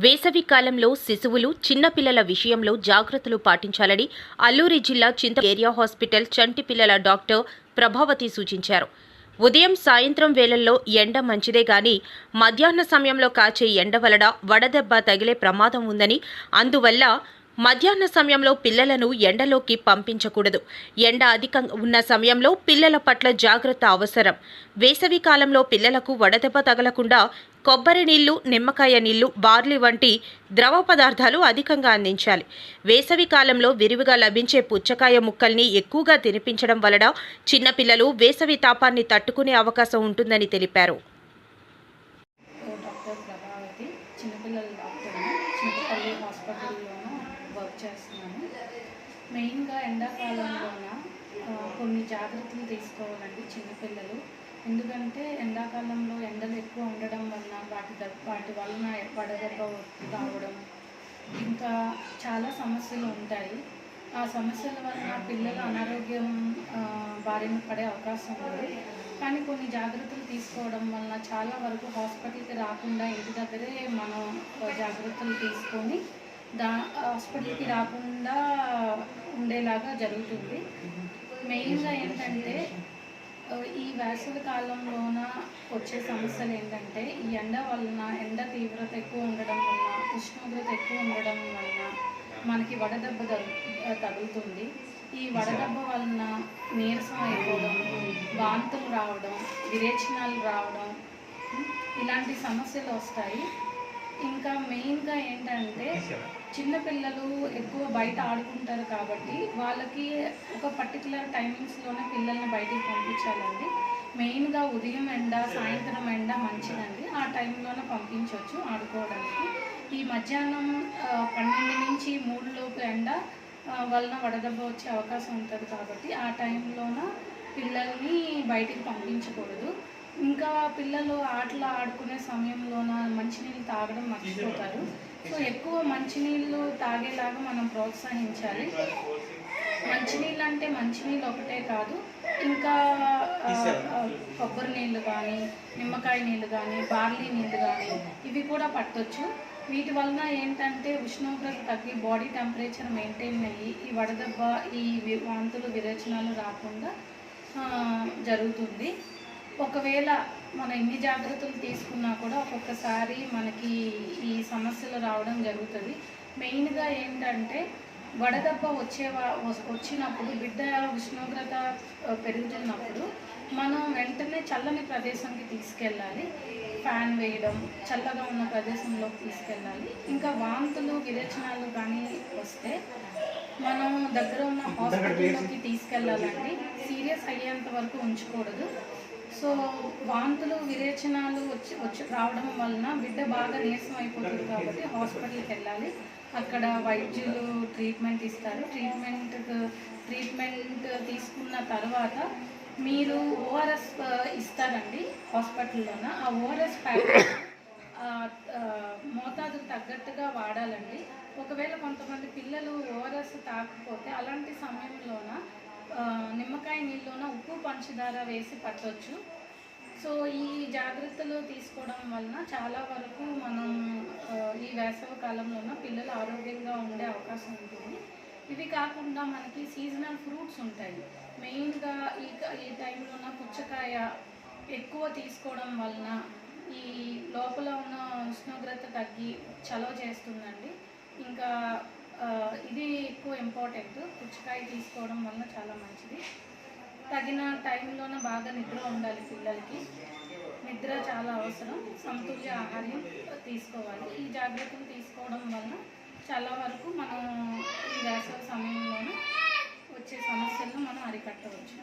వేసవి కాలంలో శిశువులు, చిన్నపిల్లల విషయంలో జాగ్రత్తలు పాటించాలని అల్లూరి జిల్లా చింతపల్లి ఏరియా హాస్పిటల్ చంటి పిల్లల డాక్టర్ ప్రభావతి సూచించారు. ఉదయం, సాయంత్రం వేళల్లో ఎండ మంచిదే గాని మధ్యాహ్న సమయంలో కాచే ఎండ వలన వడదెబ్బ తగిలే ప్రమాదం ఉందని, అందువల్ల మధ్యాహ్న సమయంలో పిల్లలను ఎండలోకి పంపించకూడదు. ఎండ అధికంగా ఉన్న సమయంలో పిల్లల పట్ల జాగ్రత్త అవసరం. వేసవి కాలంలో పిల్లలకు వడదెబ్బ తగలకుండా కొబ్బరి నీళ్లు, నిమ్మకాయ నీళ్లు, బార్లీ వంటి ద్రవ పదార్థాలు అధికంగా అందించాలి. వేసవి కాలంలో విరివిగా లభించే పుచ్చకాయ ముక్కల్ని ఎక్కువగా తినిపించడం వలన చిన్నపిల్లలు వేసవి తాపాన్ని తట్టుకునే అవకాశం ఉంటుందని తెలిపారు. డాక్టర్ ప్రభావతి, చిన్నపిల్లల డాక్టర్, చింతపల్లి హాస్పిటల్లోనూ వర్క్ చేస్తున్నాను. మెయిన్గా ఎండాకాలంలోన కొన్ని జాగ్రత్తలు తీసుకోవాలండి చిన్నపిల్లలు. ఎందుకంటే ఎండాకాలంలో ఎండలు ఎక్కువ ఉండడం వలన వాటి వలన వడదెబ్బ రావడం, ఇంకా చాలా సమస్యలు ఉంటాయి. ఆ సమస్యల వలన పిల్లలు అనారోగ్యం బారిన పడే అవకాశం ఉంది. కానీ కొన్ని జాగ్రత్తలు తీసుకోవడం వలన చాలా వరకు హాస్పిటల్కి రాకుండా ఇంటి దగ్గరే మనం జాగ్రత్తలు తీసుకొని హాస్పిటల్కి రాకుండా ఉండేలాగా జరుగుతుంది. మెయిన్గా ఏంటంటే ఈ వేసవి కాలంలోన వచ్చే సమస్యలు ఏంటంటే ఈ ఎండ తీవ్రత ఎక్కువ ఉండడం వలన, ఉష్ణోగ్రత ఎక్కువ ఉండడం వలన మనకి వడదెబ్బ తగులుతుంది. ఈ వడదెబ్బ వలన నీరసం అయిపోవడం, వాంతులు రావడం, విరేచనాలు రావడం, ఇలాంటి సమస్యలు వస్తాయి. ఇంకా మెయిన్గా ఏంటంటే చిన్నపిల్లలు ఎక్కువ బయట ఆడుకుంటారు కాబట్టి వాళ్ళకి ఒక పర్టికులర్ టైమింగ్స్లోనే పిల్లల్ని బయటికి పంపించాలండి. మెయిన్గా ఉదయం ఎండ, సాయంత్రం ఎండ మంచిదండి. ఆ టైంలోనే పంపించవచ్చు ఆడుకోవడానికి. ఈ మధ్యాహ్నం 12 నుంచి 3 లోపు ఎండ వలన వడదెబ్బ వచ్చే అవకాశం ఉంటుంది కాబట్టి ఆ టైంలోన పిల్లల్ని బయటికి పంపించకూడదు. ఇంకా పిల్లలు ఆటలు ఆడుకునే సమయంలోన మంచినీళ్ళు తాగడం మర్చిపోతారు. సో ఎక్కువ మంచినీళ్ళు తాగేలాగా మనం ప్రోత్సహించాలి. మంచినీళ్ళు అంటే మంచినీళ్ళు ఒకటే కాదు, ఇంకా కొబ్బరి నీళ్ళు కానీ, నిమ్మకాయ నీళ్ళు కానీ, బార్లీ నీళ్ళు కానీ ఇవి కూడా పట్టొచ్చు. వీటి వలన ఏంటంటే ఉష్ణోగ్రత తగ్గి బాడీ టెంపరేచర్ మెయింటైన్ అయ్యి ఈ వడదెబ్బ, ఈ వాంతులు, విరేచనాలు రాకుండా జరుగుతుంది. ఒకవేళ మనం ఎన్ని జాగ్రత్తలు తీసుకున్నా కూడా ఒక్కొక్కసారి మనకి ఈ సమస్యలు రావడం జరుగుతుంది. మెయిన్గా ఏంటంటే వడదెబ్బ వచ్చినప్పుడు బిడ్డ ఉష్ణోగ్రత పెరుగుతున్నప్పుడు మనం వెంటనే చల్లని ప్రదేశంకి తీసుకెళ్ళాలి. ఫ్యాన్ వేయడం, చల్లగా ఉన్న ప్రదేశంలోకి తీసుకెళ్ళాలి. ఇంకా వాంతులు, విరేచనాలు కానీ వస్తే మనం దగ్గర ఉన్న హాస్పిటల్లోకి తీసుకెళ్ళాలండి. సీరియస్ అయ్యేంత వరకు ఉంచకూడదు. సో వాంతులు, విరేచనాలు రావడం వలన బిడ్డ బాగా నీరసం అయిపోతుంది కాబట్టి హాస్పిటల్కి వెళ్ళాలి. అక్కడ వైద్యులు ట్రీట్మెంట్ ఇస్తారు. ట్రీట్మెంట్ తీసుకున్న తర్వాత మీరు ఓఆర్ఎస్ ఇస్తారండి హాస్పిటల్లోన. ఆ ఓఆర్ఎస్ ప్యాకెట్ మోతాదుకు తగ్గట్టుగా వాడాలండి. ఒకవేళ కొంతమంది పిల్లలు ఓఆర్ఎస్ తాకపోతే అలాంటి సమయంలోన నిమ్మకాయ నీళ్ళలోన ఉప్పు, పంచదార వేసి పట్టవచ్చు. సో ఈ జాగ్రత్తలు తీసుకోవడం వలన చాలా వరకు మనం ఈ వేసవి కాలంలోన పిల్లలు ఆరోగ్యంగా ఉండే అవకాశం ఉంటుంది. ఇవి కాకుండా మనకి సీజనల్ ఫ్రూట్స్ ఉంటాయి. మెయిన్గా ఈ టైంలోన పుచ్చకాయ ఎక్కువ తీసుకోవడం వలన ఈ లోపల ఉన్న ఉష్ణోగ్రత తగ్గి చలవ చేస్తుందండి. ఇంకా ఇది ఎక్కువ ఇంపార్టెంట్. పుచ్చకాయ తీసుకోవడం వల్ల చాలా మంచిది. తగిన టైంలోనే బాగా నిద్ర ఉండాలి పిల్లలకి. నిద్ర చాలా అవసరం. సమతుల్య ఆహారం తీసుకోవాలి. ఈ జాగ్రత్తలు తీసుకోవడం వల్ల చాలా వరకు మనం ఈ వేసవి సమయంలోనే వచ్చే సమస్యలను మనం అరికట్టవచ్చు.